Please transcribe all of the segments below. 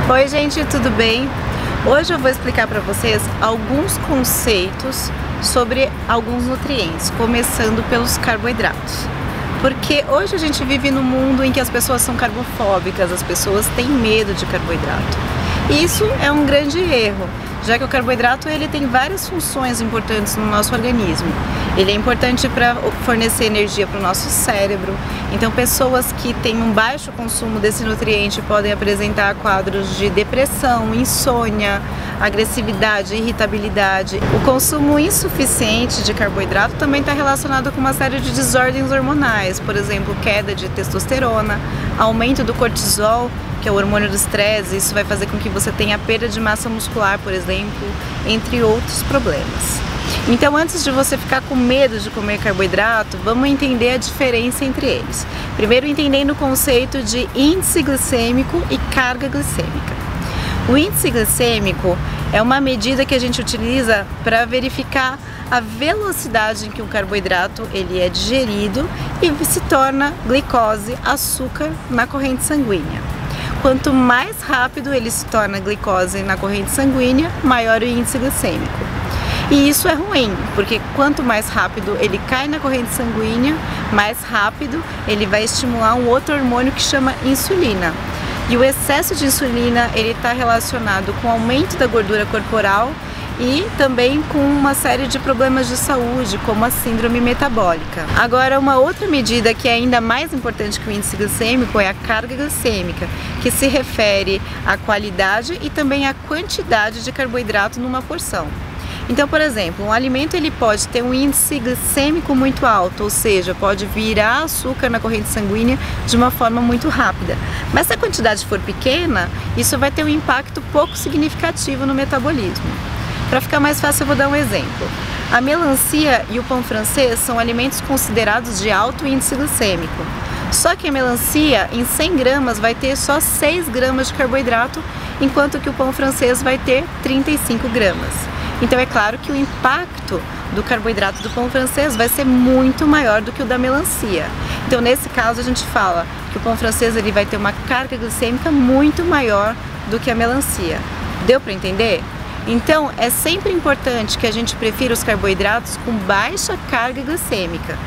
Oi gente, tudo bem? Hoje eu vou explicar para vocês alguns conceitos sobre alguns nutrientes, começando pelos carboidratos. Porque hoje a gente vive num mundo em que as pessoas são carbofóbicas, as pessoas têm medo de carboidrato. E isso é um grande erro, já que o carboidrato ele tem várias funções importantes no nosso organismo. Ele é importante para fornecer energia para o nosso cérebro, então pessoas que têm um baixo consumo desse nutriente podem apresentar quadros de depressão, insônia, agressividade, irritabilidade. O consumo insuficiente de carboidrato também está relacionado com uma série de desordens hormonais, por exemplo, queda de testosterona, aumento do cortisol, que é o hormônio do estresse. Isso vai fazer com que você tenha perda de massa muscular, por exemplo, entre outros problemas. Então, antes de você ficar com medo de comer carboidrato, vamos entender a diferença entre eles. Primeiro, entendendo o conceito de índice glicêmico e carga glicêmica. O índice glicêmico é uma medida que a gente utiliza para verificar a velocidade em que o carboidrato ele é digerido e se torna glicose, açúcar, na corrente sanguínea. Quanto mais rápido ele se torna glicose na corrente sanguínea, maior o índice glicêmico. E isso é ruim, porque quanto mais rápido ele cai na corrente sanguínea, mais rápido ele vai estimular um outro hormônio que chama insulina. E o excesso de insulina ele está relacionado com o aumento da gordura corporal e também com uma série de problemas de saúde, como a síndrome metabólica. Agora, uma outra medida que é ainda mais importante que o índice glicêmico é a carga glicêmica, que se refere à qualidade e também à quantidade de carboidrato numa porção. Então, por exemplo, um alimento ele pode ter um índice glicêmico muito alto, ou seja, pode virar açúcar na corrente sanguínea de uma forma muito rápida. Mas se a quantidade for pequena, isso vai ter um impacto pouco significativo no metabolismo. Para ficar mais fácil, eu vou dar um exemplo. A melancia e o pão francês são alimentos considerados de alto índice glicêmico. Só que a melancia, em 100 gramas, vai ter só 6 gramas de carboidrato, enquanto que o pão francês vai ter 35 gramas. Então é claro que o impacto do carboidrato do pão francês vai ser muito maior do que o da melancia. Então nesse caso a gente fala que o pão francês ele vai ter uma carga glicêmica muito maior do que a melancia. Deu para entender? Então é sempre importante que a gente prefira os carboidratos com baixa carga glicêmica.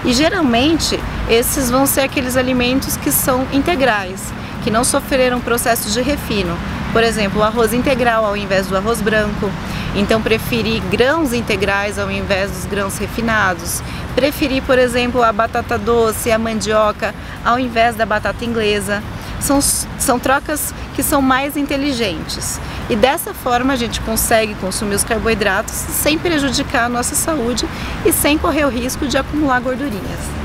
E geralmente esses vão ser aqueles alimentos que são integrais, que não sofreram processos de refino. Por exemplo, o arroz integral ao invés do arroz branco. Então preferir grãos integrais ao invés dos grãos refinados. Preferir, por exemplo, a batata doce, a mandioca ao invés da batata inglesa. São trocas que são mais inteligentes. E dessa forma a gente consegue consumir os carboidratos sem prejudicar a nossa saúde e sem correr o risco de acumular gordurinhas.